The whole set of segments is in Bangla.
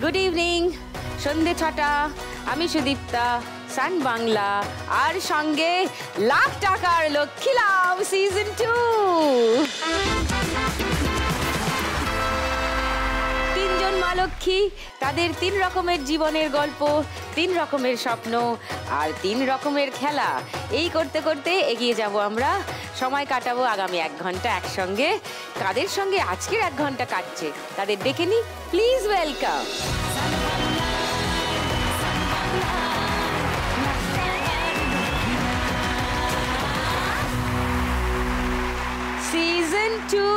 গুড ইভিনিং, সন্ধে 6টা, আমি সুদীপ্তা, সান বাংলা, আর সঙ্গে লাখ টাকার লক্ষ্মী লাভ সিজন 2। তিনজন মা লক্ষ্মী, তাদের 3 রকমের জীবনের গল্প, 3 রকমের স্বপ্ন আর 3 রকমের খেলা। এই করতে করতে এগিয়ে যাব আমরা। সময় কাটাবো আগামী 1 ঘন্টা একসঙ্গে। কাদের সঙ্গে আজকের 1 ঘন্টা কাটছে তাদের ডেকে নি, প্লিজ ওয়েলকাম। সিজন 2।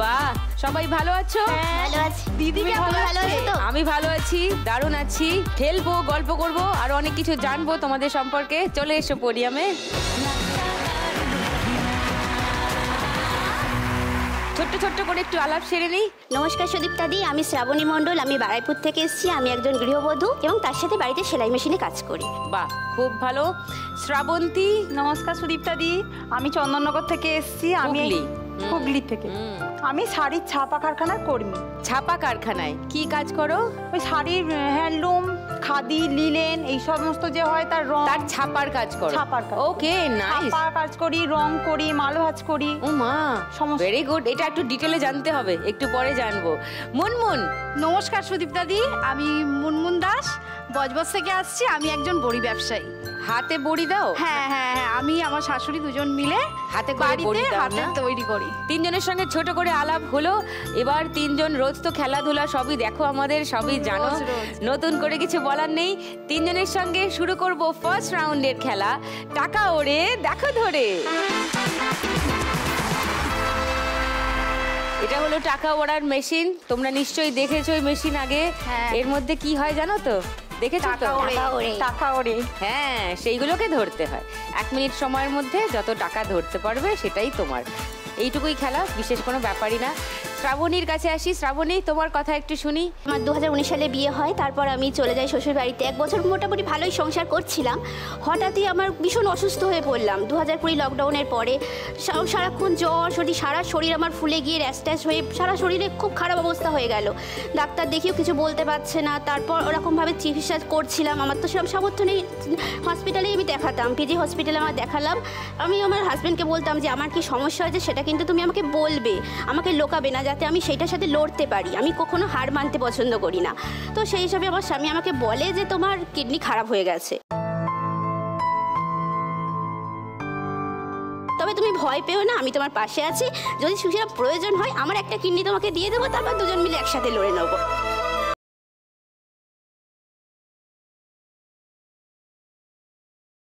বাহ, সবাই ভালো আছো? ভালো আছি। দিদি কেমন ভালো আছো তো? আমি ভালো আছি, দারুণ আছি। খেলবো, গল্প করবো, আর অনেক কিছু জানবো তোমাদের সম্পর্কে। চলে এসো পোডিয়ামে। ছোট্ট ছোট্ট করে একটু আলাপ সেরে নিই। নমস্কার সুদীপ্তা দি, আমি শ্রাবণী মণ্ডল, আমি বারাইপুর থেকে এসেছি। আমি একজন গৃহবধূ এবং তার সাথে বাড়িতে সেলাই মেশিনে কাজ করি। বাহ, খুব ভালো। শ্রাবন্তী। নমস্কার সুদীপ্তা দি, আমি চন্দননগর থেকে এসেছি। আমি হুগলি থেকে। আমি শাড়ির ছাপা কারখানার কর্মী। ছাপা কারখানায় কি কাজ করো? ওই শাড়ির হ্যান্ডলুম, খাদি, লিলেন, এই সমস্ত যে হয় তার রং, তার ছাপার কাজ করো? ছাপার কাজ। ওকে, নাইস। ছাপার কাজ করি, রং করি, মাল ভাঁজ করি। ও মা, সমস্ত। Very good. এটা একটু ডিটেলে জানতে হবে, একটু পরে জানবো। মুনমুন। নমস্কার সুদীপ্তা দি, আমি মুনমুন দাস, বজবজ থেকে আসছি। আমি একজন বড়ি ব্যবসায়ী। হাতে বড়ি দাও? হ্যাঁ হ্যাঁ হ্যাঁ, আমি আমার শাশুড়ি দুজন মিলে হাতে করে বড়ি দাও হাতে না? তৈরি করি। 3 জনের সঙ্গে ছোট করে আলাপ হলো। এবার 3 জন রোজ তো খেলাধুলা সবই দেখো, আমাদের সবই জানো, নতুন করে কিছু বলার নেই। 3 জনের সঙ্গে শুরু করব ফার্স্ট রাউন্ডের খেলা, টাকা ওড়ে দেখো ধরে। এটা হলো টাকা ওড়ার মেশিন। তোমরা নিশ্চয়ই দেখেছো এই মেশিন আগে। এর মধ্যে কি হয় জানো তো? দেখেছো তো? টাকা ওড়ে। হ্যাঁ, সেইগুলোকে ধরতে হয়। 1 মিনিট সময়ের মধ্যে যত টাকা ধরতে পারবে সেটাই তোমার। এইটুকুই খেলা, বিশেষ কোনো ব্যাপারই না। শ্রাবণীর কাছে আসি। শ্রাবণী, তোমার কথা একটু শুনি। আমার 2019 সালে বিয়ে হয়, তারপর আমি চলে যাই শ্বশুর বাড়িতে। 1 বছর মোটামুটি ভালোই সংসার করছিলাম। হঠাৎই আমার ভীষণ অসুস্থ হয়ে পড়লাম 2020 লকডাউনের পরে। সারাক্ষণ জ্বর, সারা শরীর আমার ফুলে গিয়ে র্যাশ ট্যাশ হয়ে সারা শরীরে খুব খারাপ অবস্থা হয়ে গেল। ডাক্তার দেখিয়েও কিছু বলতে পারছে না। তারপর ওরকমভাবে চিকিৎসা করছিলাম। আমার তো সেরকম সামর্থ্য নেই, হসপিটালেই আমি দেখাতাম, পিজি হসপিটালে আমার দেখালাম। আমি আমার হাজব্যান্ডকে বলতাম যে আমার কি সমস্যা হয়েছে সেটা কিন্তু তুমি আমাকে বলবে, আমাকে লোকাবে না, যাতে আমি সেইটার সাথে লড়তে পারি। আমি কখনো হার মানতে পছন্দ করি না। তো সেই হিসাবে আমার স্বামী আমাকে বলে যে তোমার কিডনি খারাপ হয়ে গেছে, তবে তুমি ভয় পেও না, আমি তোমার পাশে আছি। যদি সেটা প্রয়োজন হয় আমার একটা কিডনি তোমাকে দিয়ে দেবো, তারপর দুজন মিলে একসাথে লড়ে নেবো।